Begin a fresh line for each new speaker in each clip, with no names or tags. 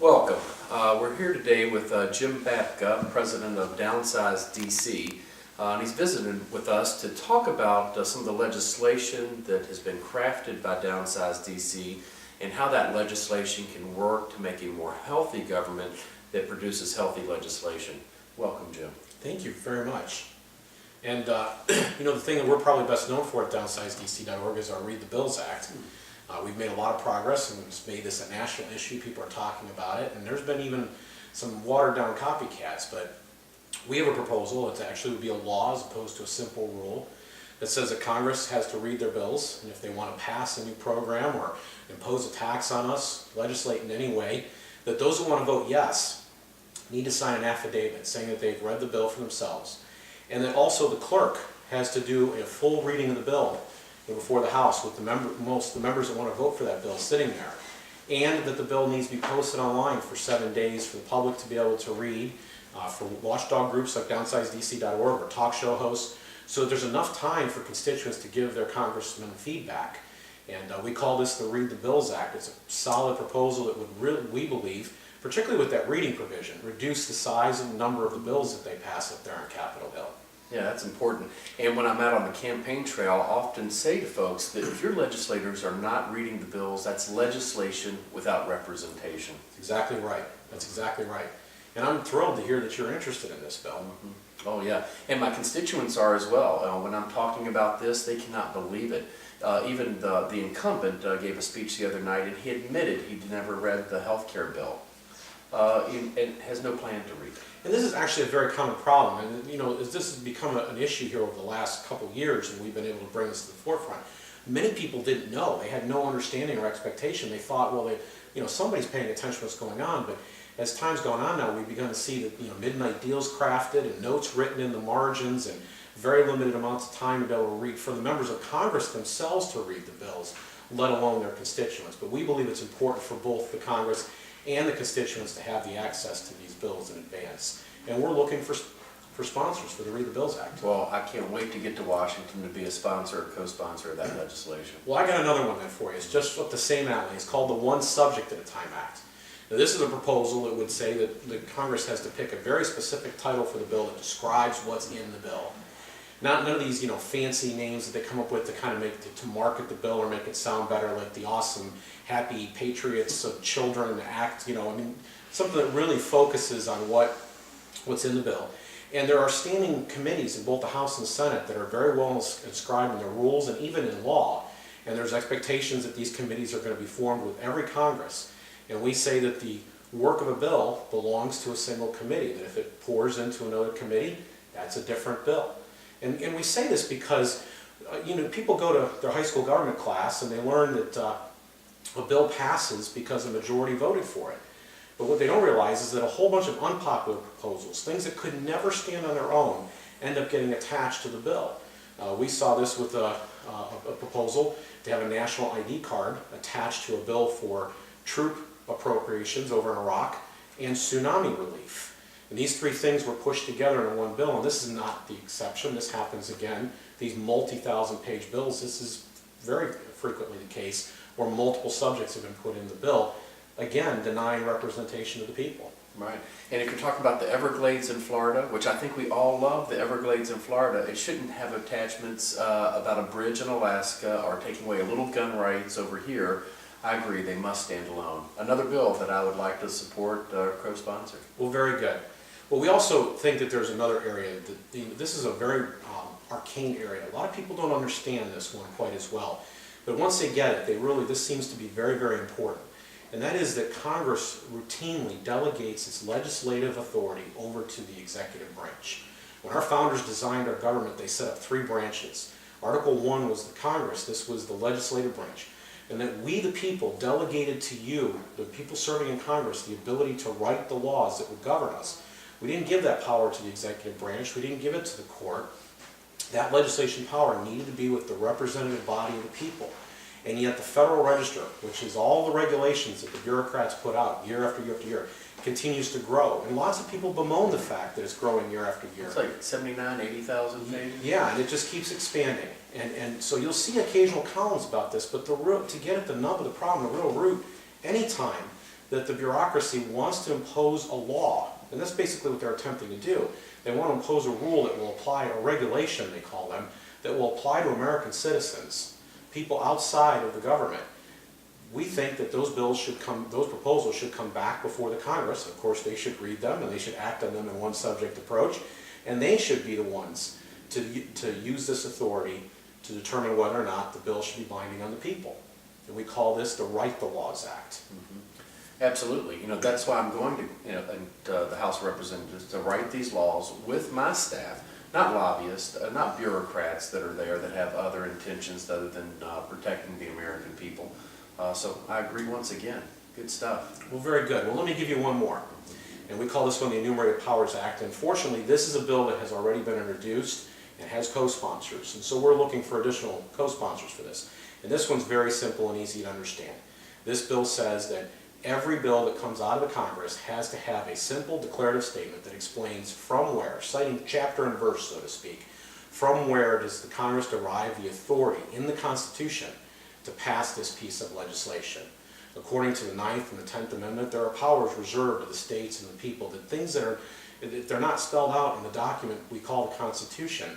Welcome. We're here today with Jim Babka, President of Downsize DC, and he's visiting with us to talk about some of the legislation that has been crafted by Downsize DC and how that legislation can work to make a more healthy government that produces healthy legislation. Welcome, Jim.
Thank you very much. And the thing that we're probably best known for at DownsizeDC.org is our Read the Bills Act. We've made a lot of progress and it's made this a national issue. People are talking about it, and there's been even some watered down copycats, but we have a proposal. It actually would be a law as opposed to a simple rule that says that Congress has to read their bills, and if they want to pass a new program or impose a tax on us, legislate in any way, that those who want to vote yes need to sign an affidavit saying that they've read the bill for themselves, and that also the clerk has to do a full reading of the bill before the House with the members that want to vote for that bill sitting there, and that the bill needs to be posted online for 7 days for the public to be able to read, for watchdog groups like DownsizeDC.org or talk show hosts, so that there's enough time for constituents to give their congressmen feedback. And we call this the Read the Bills Act. It's a solid proposal that would really, we believe, particularly with that reading provision, reduce the size and number of the bills that they pass up there on Capitol Hill.
Yeah, that's important. And when I'm out on the campaign trail, I often say to folks that if your legislators are not reading the bills, that's legislation without representation.
That's exactly right. That's exactly right. And I'm thrilled to hear that you're interested in this bill.
Mm-hmm. Oh yeah, and my constituents are as well. When I'm talking about this, they cannot believe it. Even the incumbent gave a speech the other night, and he admitted he'd never read the health care bill and has no plan to read it.
And this is actually a very common problem, and as this has become an issue here over the last couple of years, and we've been able to bring this to the forefront. Many people didn't know; they had no understanding or expectation. They thought, well, somebody's paying attention to what's going on. But as time's gone on now, we've begun to see that midnight deals crafted and notes written in the margins, and very limited amounts of time to be able to read for the members of Congress themselves to read the bills, let alone their constituents. But we believe it's important for both the Congress and the constituents to have the access to these bills in advance. And we're looking for sponsors for the Read the Bills Act.
Well, I can't wait to get to Washington to be a sponsor or co-sponsor of that legislation.
Well, I got another one then for you. It's just up the same alley. It's called the One Subject at a Time Act. Now, this is a proposal that would say that the Congress has to pick a very specific title for the bill that describes what's in the bill. None of these, fancy names that they come up with to kind of to market the bill or make it sound better, like the awesome, happy Patriots of Children Act. Something that really focuses on what's in the bill. And there are standing committees in both the House and the Senate that are very well inscribed in their rules and even in law. And there's expectations that these committees are going to be formed with every Congress. And we say that the work of a bill belongs to a single committee, that if it pours into another committee, that's a different bill. And we say this because people go to their high school government class and they learn that a bill passes because a majority voted for it. But what they don't realize is that a whole bunch of unpopular proposals, things that could never stand on their own, end up getting attached to the bill. We saw this with a proposal to have a national ID card attached to a bill for troop appropriations over in Iraq and tsunami relief. And these three things were pushed together in one bill, and this is not the exception. This happens again. These multi-thousand-page bills, this is very frequently the case where multiple subjects have been put in the bill, again, denying representation of the people.
Right. And if you're talking about the Everglades in Florida, which I think we all love the Everglades in Florida, it shouldn't have attachments about a bridge in Alaska or taking away little gun rights over here. I agree, they must stand alone. Another bill that I would like to support co-sponsor.
Well, very good. Well, we also think that there's another area that this is a very arcane area. A lot of people don't understand this one quite as well. But once they get it, this seems to be very, very important. And that is that Congress routinely delegates its legislative authority over to the executive branch. When our founders designed our government, they set up three branches. Article 1 was the Congress, this was the legislative branch. And that we, the people, delegated to you, the people serving in Congress, the ability to write the laws that would govern us. We didn't give that power to the executive branch. We didn't give it to the court. That legislation power needed to be with the representative body of the people. And yet the Federal Register, which is all the regulations that the bureaucrats put out year after year after year, continues to grow. And lots of people bemoan the fact that it's growing year after year.
It's like 79, 80,000 pages.
Yeah, and it just keeps expanding. And so you'll see occasional columns about this, but to get at the nub of the problem, the real root, anytime that the bureaucracy wants to impose a law, and that's basically what they're attempting to do. They want to impose a rule that will apply, a regulation they call them, that will apply to American citizens, people outside of the government. We think that those proposals should come back before the Congress. Of course, they should read them and they should act on them in one subject approach, and they should be the ones to use this authority to determine whether or not the bill should be binding on the people. And we call this the Write the Laws Act.
Absolutely. That's why I'm going to the House of Representatives to write these laws with my staff, not lobbyists, not bureaucrats that are there that have other intentions other than protecting the American people. So I agree once again. Good stuff.
Well, very good. Well, let me give you one more. And we call this one the Enumerated Powers Act. Unfortunately, this is a bill that has already been introduced and has co-sponsors. And so we're looking for additional co-sponsors for this. And this one's very simple and easy to understand. This bill says that every bill that comes out of the Congress has to have a simple declarative statement that explains from where, citing chapter and verse, so to speak, from where does the Congress derive the authority in the Constitution to pass this piece of legislation. According to the 9th and the 10th Amendment, there are powers reserved to the states and the people, that things that are, if they're not spelled out in the document we call the Constitution,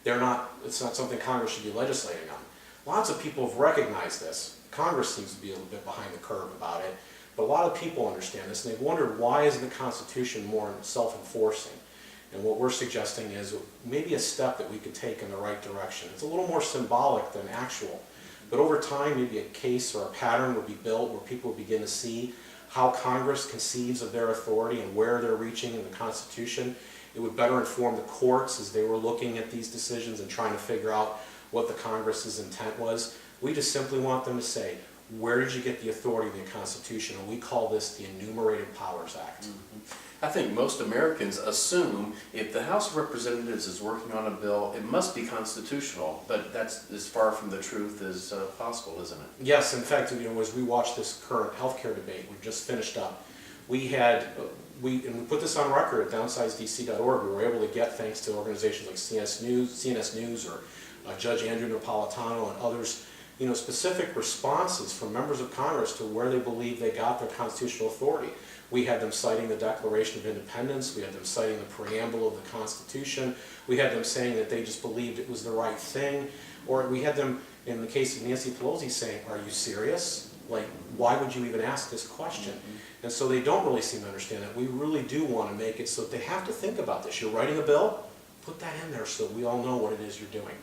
it's not something Congress should be legislating on. Lots of people have recognized this. Congress seems to be a little bit behind the curve about it, but a lot of people understand this, and they've wondered, why isn't the Constitution more self-enforcing? And what we're suggesting is maybe a step that we could take in the right direction. It's a little more symbolic than actual, but over time maybe a case or a pattern would be built where people would begin to see how Congress conceives of their authority and where they're reaching in the Constitution. It would better inform the courts as they were looking at these decisions and trying to figure out what the Congress's intent was. We just simply want them to say, where did you get the authority in the Constitution? And we call this the Enumerated Powers Act.
I think most Americans assume if the House of Representatives is working on a bill, it must be constitutional, but that's as far from the truth as possible, isn't it?
Yes, in fact, as we watch this current healthcare debate, we've just finished up, we put this on record at downsizedc.org. We were able to get, thanks to organizations like CNS News or Judge Andrew Napolitano and others, specific responses from members of Congress to where they believe they got their constitutional authority. We had them citing the Declaration of Independence. We had them citing the preamble of the Constitution. We had them saying that they just believed it was the right thing. Or we had them, in the case of Nancy Pelosi, saying, are you serious? Like, why would you even ask this question? And so they don't really seem to understand that. We really do want to make it so that they have to think about this. You're writing a bill, put that in there so we all know what it is you're doing.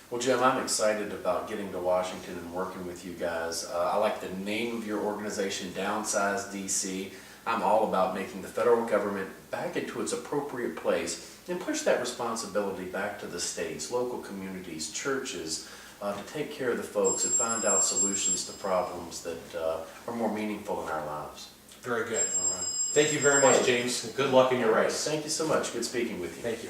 Well, Jim, I'm excited about getting to Washington and working with you guys. I like the name of your organization, Downsize DC. I'm all about making the federal government back into its appropriate place and push that responsibility back to the states, local communities, churches, to take care of the folks and find out solutions to problems that are more meaningful in our lives.
Very good.
All right.
Thank you very much, James. Good luck in your race.
Thank you so much. Good speaking with you.
Thank you.